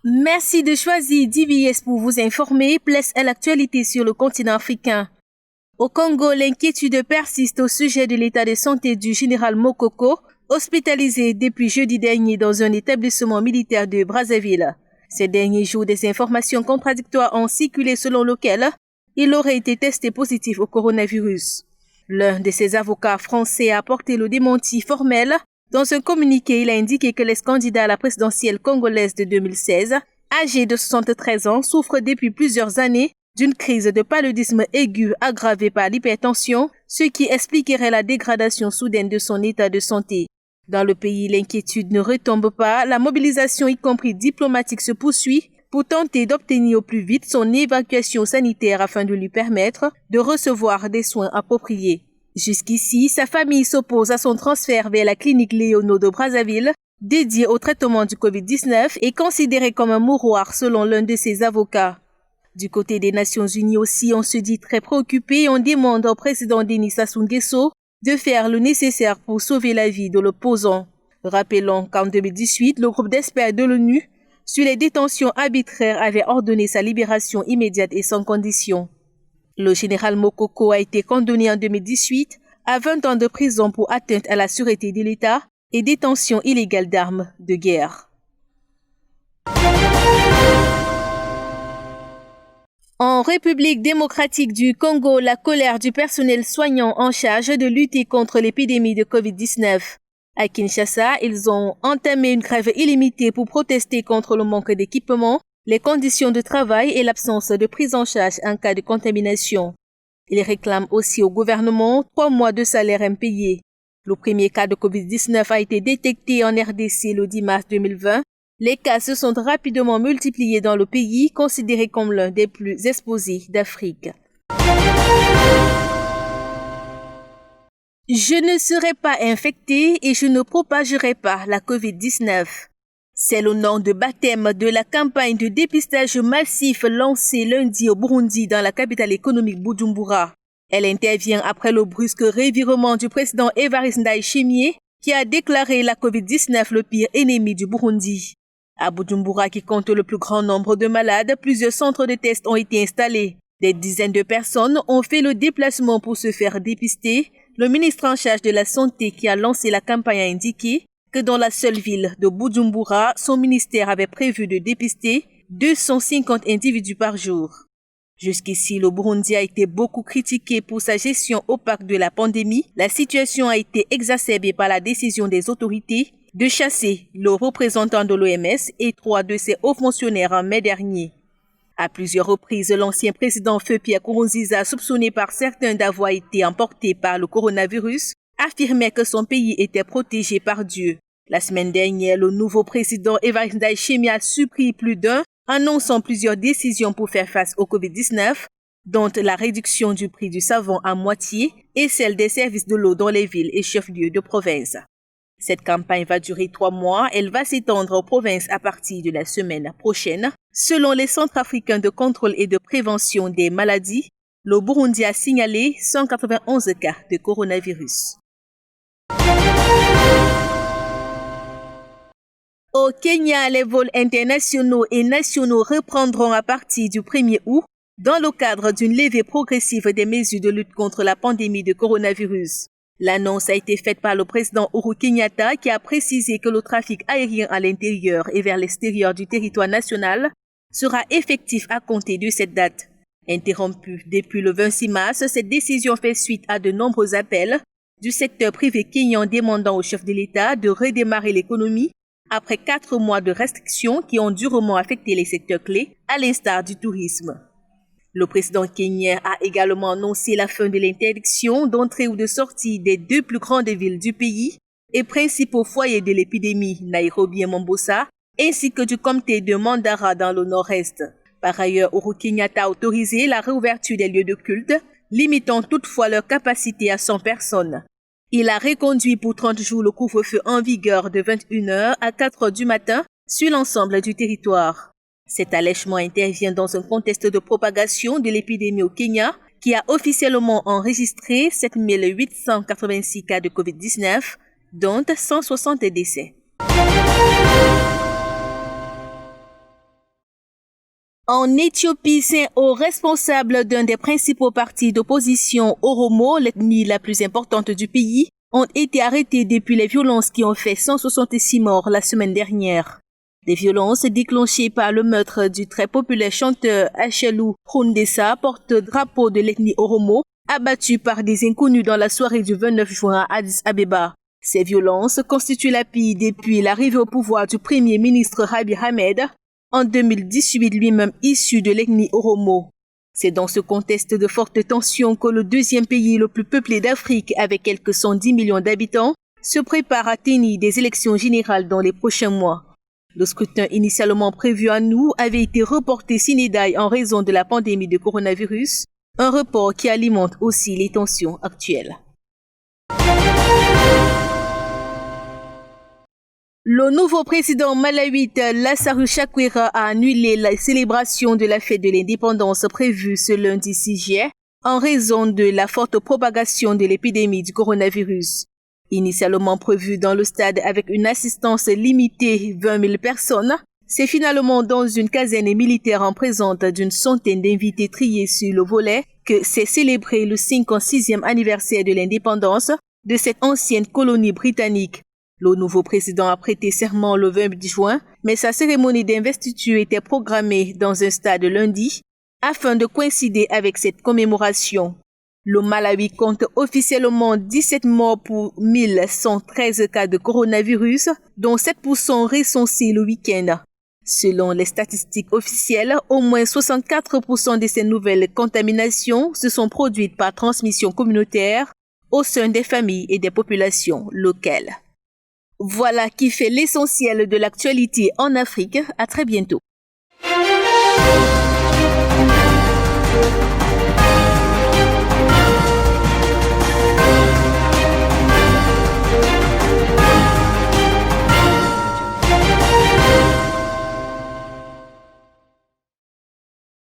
Merci de choisir DBS pour vous informer. Place à l'actualité sur le continent africain. Au Congo, l'inquiétude persiste au sujet de l'état de santé du général Mokoko, hospitalisé depuis jeudi dernier dans un établissement militaire de Brazzaville. Ces derniers jours, des informations contradictoires ont circulé selon lesquelles il aurait été testé positif au coronavirus. L'un de ses avocats français a apporté le démenti formel. Dans un communiqué, il a indiqué que l'ex-candidat à la présidentielle congolaise de 2016, âgé de 73 ans, souffre depuis plusieurs années d'une crise de paludisme aiguë aggravée par l'hypertension, ce qui expliquerait la dégradation soudaine de son état de santé. Dans le pays, l'inquiétude ne retombe pas, la mobilisation y compris diplomatique se poursuit pour tenter d'obtenir au plus vite son évacuation sanitaire afin de lui permettre de recevoir des soins appropriés. Jusqu'ici, sa famille s'oppose à son transfert vers la clinique Léono de Brazzaville, dédiée au traitement du Covid-19 et considérée comme un mouroir selon l'un de ses avocats. Du côté des Nations Unies aussi, on se dit très préoccupé et on demande au président Denis Sassou Nguesso de faire le nécessaire pour sauver la vie de l'opposant. Rappelons qu'en 2018, le groupe d'experts de l'ONU sur les détentions arbitraires avait ordonné sa libération immédiate et sans condition. Le général Mokoko a été condamné en 2018 à 20 ans de prison pour atteinte à la sûreté de l'État et détention illégale d'armes de guerre. En République démocratique du Congo, la colère du personnel soignant en charge de lutter contre l'épidémie de Covid-19. À Kinshasa, ils ont entamé une grève illimitée pour protester contre le manque d'équipement, les conditions de travail et l'absence de prise en charge en cas de contamination. Ils réclament aussi au gouvernement 3 mois de salaire impayés. Le premier cas de Covid-19 a été détecté en RDC le 10 mars 2020. Les cas se sont rapidement multipliés dans le pays, considéré comme l'un des plus exposés d'Afrique. Je ne serai pas infecté et je ne propagerai pas la Covid-19. C'est le nom de baptême de la campagne de dépistage massif lancée lundi au Burundi dans la capitale économique Bujumbura. Elle intervient après le brusque revirement du président Evariste Ndayishimiye qui a déclaré la Covid-19 le pire ennemi du Burundi. À Bujumbura, qui compte le plus grand nombre de malades, plusieurs centres de tests ont été installés. Des dizaines de personnes ont fait le déplacement pour se faire dépister. Le ministre en charge de la Santé qui a lancé la campagne a indiqué que dans la seule ville de Bujumbura, son ministère avait prévu de dépister 250 individus par jour. Jusqu'ici, le Burundi a été beaucoup critiqué pour sa gestion opaque de la pandémie. La situation a été exacerbée par la décision des autorités de chasser le représentant de l'OMS et 3 de ses hauts fonctionnaires en mai dernier. À plusieurs reprises, l'ancien président Feu Pierre Nkurunziza, soupçonné par certains d'avoir été emporté par le coronavirus, affirmait que son pays était protégé par Dieu. La semaine dernière, le nouveau président Evariste Ndayishimiye a surpris plus d'un, annonçant plusieurs décisions pour faire face au Covid-19, dont la réduction du prix du savon à moitié et celle des services de l'eau dans les villes et chefs-lieux de province. Cette campagne va durer 3 mois. Elle va s'étendre aux provinces à partir de la semaine prochaine. Selon les centres africains de contrôle et de prévention des maladies, le Burundi a signalé 191 cas de coronavirus. Au Kenya, les vols internationaux et nationaux reprendront à partir du 1er août dans le cadre d'une levée progressive des mesures de lutte contre la pandémie de coronavirus. L'annonce a été faite par le président Uhuru Kenyatta qui a précisé que le trafic aérien à l'intérieur et vers l'extérieur du territoire national sera effectif à compter de cette date. Interrompue depuis le 26 mars, cette décision fait suite à de nombreux appels du secteur privé kenyan demandant au chef de l'État de redémarrer l'économie après 4 mois de restrictions qui ont durement affecté les secteurs clés, à l'instar du tourisme. Le président kenyan a également annoncé la fin de l'interdiction d'entrée ou de sortie des 2 plus grandes villes du pays et principaux foyers de l'épidémie, Nairobi et Mombasa, ainsi que du comté de Mandara dans le nord-est. Par ailleurs, Uhuru Kenyatta a autorisé la réouverture des lieux de culte, limitant toutefois leur capacité à 100 personnes. Il a reconduit pour 30 jours le couvre-feu en vigueur de 21h à 4h du matin sur l'ensemble du territoire. Cet allègement intervient dans un contexte de propagation de l'épidémie au Kenya, qui a officiellement enregistré 7 886 cas de Covid-19, dont 160 décès. En Éthiopie, 5 hauts responsables d'un des principaux partis d'opposition, Oromo, l'ethnie la plus importante du pays, ont été arrêtés depuis les violences qui ont fait 166 morts la semaine dernière. Des violences déclenchées par le meurtre du très populaire chanteur Achelu Hundessa, porte-drapeau de l'ethnie Oromo, abattu par des inconnus dans la soirée du 29 juin à Addis Abeba. Ces violences constituent la pire depuis l'arrivée au pouvoir du premier ministre Abiy Ahmed, en 2018 lui-même issu de l'ethnie Oromo. C'est dans ce contexte de forte tension que le deuxième pays le plus peuplé d'Afrique, avec quelques 110 millions d'habitants, se prépare à tenir des élections générales dans les prochains mois. Le scrutin initialement prévu en août avait été reporté sine die en raison de la pandémie de coronavirus, un report qui alimente aussi les tensions actuelles. Le nouveau président malawite Lazarus Chakwera a annulé la célébration de la fête de l'indépendance prévue ce lundi 6 juillet en raison de la forte propagation de l'épidémie du coronavirus. Initialement prévu dans le stade avec une assistance limitée 20 000 personnes, c'est finalement dans une caserne militaire en présence d'une centaine d'invités triés sur le volet que s'est célébré le 56e anniversaire de l'indépendance de cette ancienne colonie britannique. Le nouveau président a prêté serment le 20 juin, mais sa cérémonie d'investiture était programmée dans un stade lundi afin de coïncider avec cette commémoration. Le Malawi compte officiellement 17 morts pour 1113 cas de coronavirus, dont 7% recensés le week-end. Selon les statistiques officielles, au moins 64% de ces nouvelles contaminations se sont produites par transmission communautaire au sein des familles et des populations locales. Voilà qui fait l'essentiel de l'actualité en Afrique. À très bientôt.